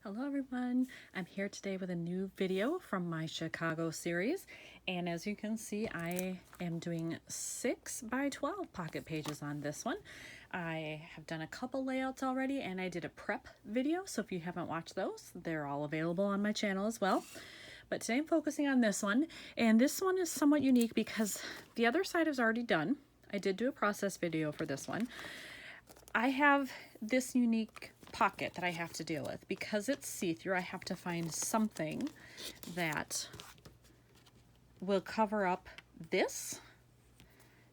Hello everyone, I'm here today with a new video from my Chicago series, and as you can see I am doing 6 by 12 pocket pages on this one. I have done a couple layouts already and I did a prep video, so if you haven't watched those, they're all available on my channel as well. But today I'm focusing on this one, and this one is somewhat unique because the other side is already done. I did do a process video for this one. I have this unique pocket that I have to deal with. Because it's see-through, I have to find something that will cover up this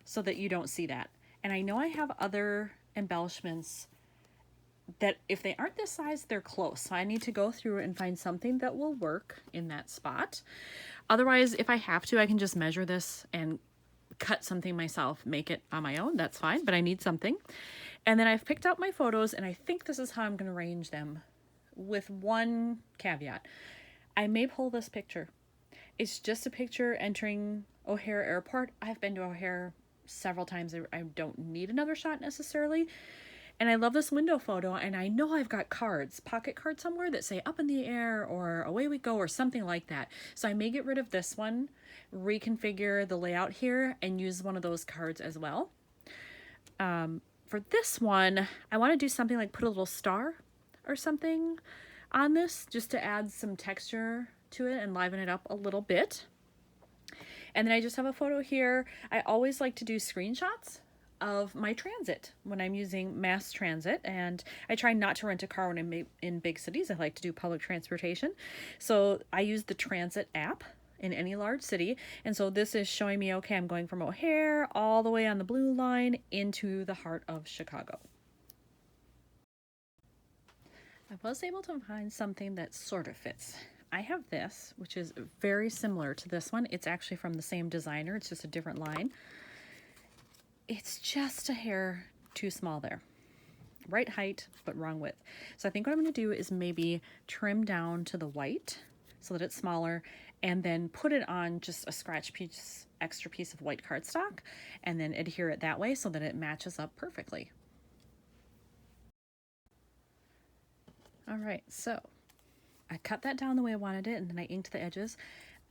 so that you don't see that. And I know I have other embellishments that if they aren't this size, they're close. So I need to go through and find something that will work in that spot. Otherwise, if I have to, I can just measure this and cut something myself, make it on my own. That's fine, but I need something. And then I've picked out my photos, and I think this is how I'm going to arrange them, with one caveat. I may pull this picture. It's just a picture entering O'Hare Airport. I've been to O'Hare several times. I don't need another shot necessarily. And I love this window photo, and I know I've got cards, pocket cards somewhere that say up in the air or away we go or something like that. So I may get rid of this one, reconfigure the layout here, and use one of those cards as well. For this one, I want to do something like put a little star or something on this just to add some texture to it and liven it up a little bit. And then I just have a photo here. I always like to do screenshots of my transit when I'm using mass transit, and I try not to rent a car when I'm in big cities. I like to do public transportation. So I use the transit app in any large city, and so this is showing me, okay, I'm going from O'Hare all the way on the blue line into the heart of Chicago. I was able to find something that sort of fits. I have this, which is very similar to this one. It's actually from the same designer. It's just a different line. It's just a hair too small there. Right height, but wrong width. So I think what I'm going to do is maybe trim down to the white so that it's smaller, and then put it on just a scratch piece, extra piece of white cardstock, and then adhere it that way so that it matches up perfectly. All right, so I cut that down the way I wanted it, and then I inked the edges.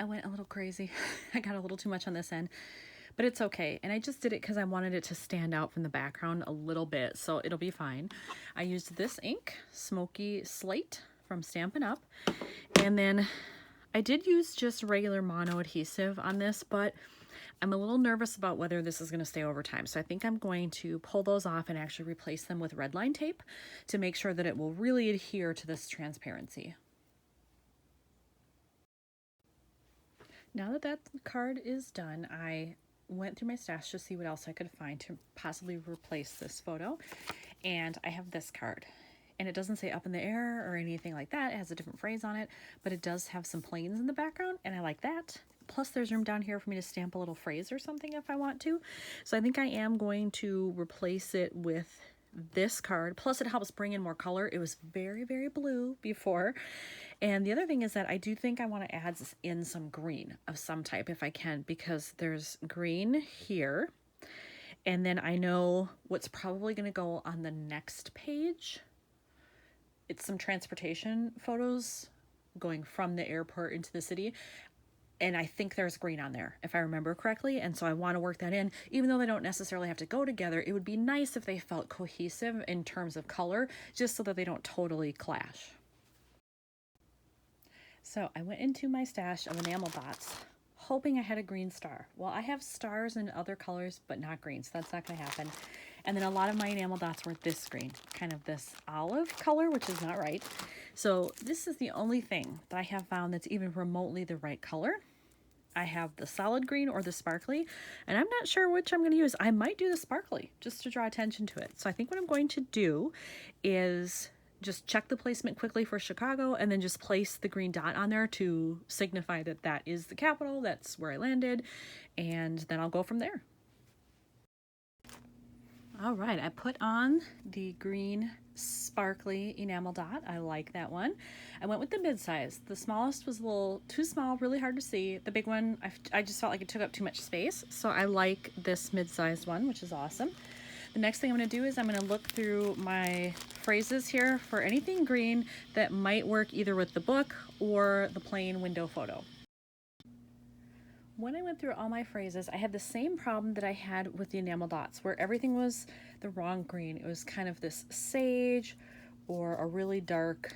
I went a little crazy. I got a little too much on this end, but it's okay. And I just did it because I wanted it to stand out from the background a little bit, so it'll be fine. I used this ink, Smoky Slate from Stampin' Up, and then I did use just regular mono adhesive on this, but I'm a little nervous about whether this is going to stay over time. So I think I'm going to pull those off and actually replace them with red line tape to make sure that it will really adhere to this transparency. Now that that card is done, I went through my stash to see what else I could find to possibly replace this photo. And I have this card. And it doesn't say up in the air or anything like that. It has a different phrase on it, but it does have some planes in the background, and I like that. Plus there's room down here for me to stamp a little phrase or something if I want to. So I think I am going to replace it with this card. Plus it helps bring in more color. It was very, very blue before. And the other thing is that I do think I want to add in some green of some type if I can, because there's green here. And then I know what's probably going to go on the next page. It's some transportation photos going from the airport into the city. And I think there's green on there, if I remember correctly. And so I want to work that in. Even though they don't necessarily have to go together, it would be nice if they felt cohesive in terms of color, just so that they don't totally clash. So I went into my stash of enamel dots, hoping I had a green star. Well, I have stars in other colors, but not green, so that's not going to happen. And then a lot of my enamel dots were this green, kind of this olive color, which is not right. So this is the only thing that I have found that's even remotely the right color. I have the solid green or the sparkly, and I'm not sure which I'm going to use. I might do the sparkly just to draw attention to it. So I think what I'm going to do is just check the placement quickly for Chicago, and then just place the green dot on there to signify that that is the capital, that's where I landed, and then I'll go from there. All right, I put on the green sparkly enamel dot. I like that one. I went with the mid-size. The smallest was a little too small, really hard to see. The big one, I just felt like it took up too much space, so I like this mid-sized one, which is awesome. The next thing I'm going to do is I'm going to look through my phrases here for anything green that might work either with the book or the plain window photo. When I went through all my phrases, I had the same problem that I had with the enamel dots, where everything was the wrong green. It was kind of this sage or a really dark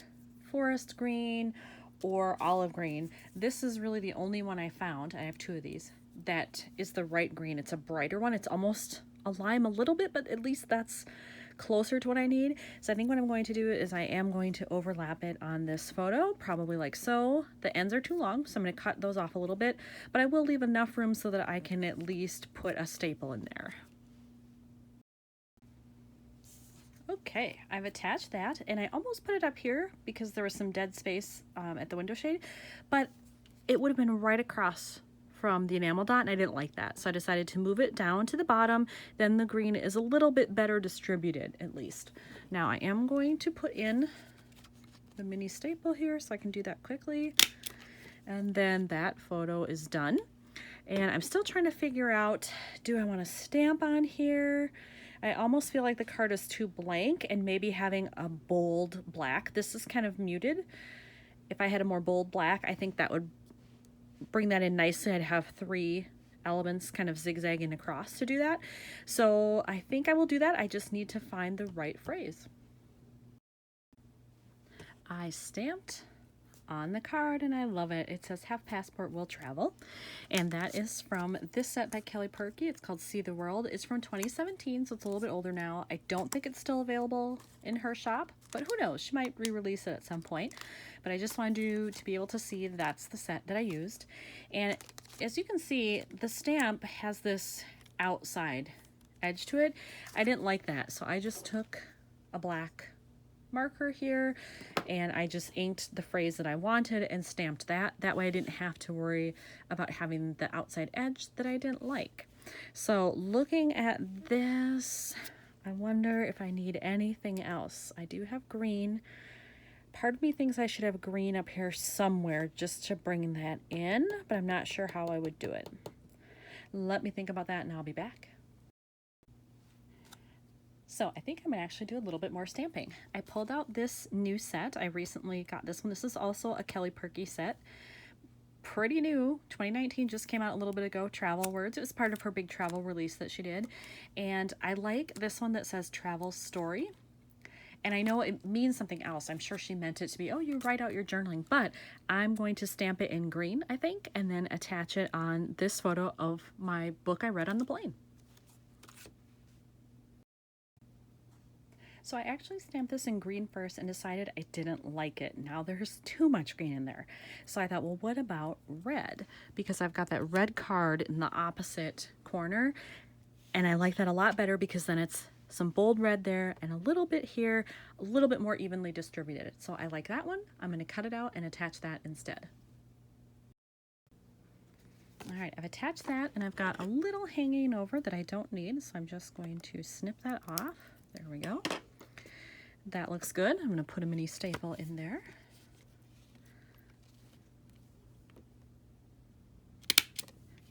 forest green or olive green. This is really the only one I found, I have 2 of these, that is the right green. It's a brighter one. It's almost a lime a little bit, but at least that's closer to what I need. So I think what I'm going to do is I am going to overlap it on this photo, probably like so. The ends are too long, so I'm going to cut those off a little bit, but I will leave enough room so that I can at least put a staple in there. Okay, I've attached that, and I almost put it up here because there was some dead space at the window shade, but it would have been right across from the enamel dot, and I didn't like that. So I decided to move it down to the bottom. Then the green is a little bit better distributed, at least. Now I am going to put in the mini staple here so I can do that quickly. And then that photo is done. And I'm still trying to figure out, do I want to stamp on here? I almost feel like the card is too blank, and maybe having a bold black. This is kind of muted. If I had a more bold black, I think that would bring that in nicely. I'd have 3 elements kind of zigzagging across to do that. So I think I will do that. I just need to find the right phrase. I stamped on the card and I love it. It says "Have passport, will travel." And that is from this set by Kelly Purkey. It's called See the World. It's from 2017, so it's a little bit older now. I don't think it's still available in her shop, but who knows? She might re-release it at some point. But I just wanted you to be able to see that's the set that I used. And as you can see, the stamp has this outside edge to it. I didn't like that, so I just took a black marker here and I just inked the phrase that I wanted and stamped that. That way I didn't have to worry about having the outside edge that I didn't like. So looking at this, I wonder if I need anything else. I do have green. Part of me thinks I should have green up here somewhere just to bring that in, but I'm not sure how I would do it. Let me think about that and I'll be back. So I think I'm gonna actually do a little bit more stamping. I pulled out this new set. I recently got this one. This is also a Kelly Purkey set. Pretty new, 2019, just came out a little bit ago, Travel Words. It was part of her big travel release that she did. And I like this one that says Travel Story. And I know it means something else. I'm sure she meant it to be, oh, you write out your journaling, but I'm going to stamp it in green, I think, and then attach it on this photo of my book I read on the plane. So I actually stamped this in green first and decided I didn't like it. Now there's too much green in there. So I thought, well, what about red? Because I've got that red card in the opposite corner, and I like that a lot better because then it's some bold red there and a little bit here, a little bit more evenly distributed. So I like that one. I'm going to cut it out and attach that instead. All right, I've attached that and I've got a little hanging over that I don't need, so I'm just going to snip that off. There we go. That looks good. I'm going to put a mini staple in there.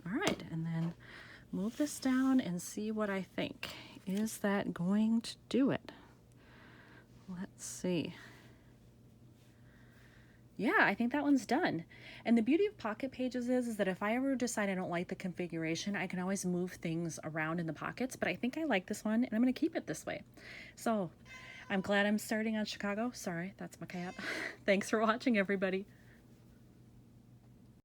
All right, and then move this down and see what I think. Is that going to do it? Let's see. Yeah, I think that one's done. And the beauty of pocket pages is that if I ever decide I don't like the configuration, I can always move things around in the pockets, but I think I like this one and I'm going to keep it this way. So I'm glad I'm starting on Chicago. Sorry, that's my cat. Thanks for watching, everybody.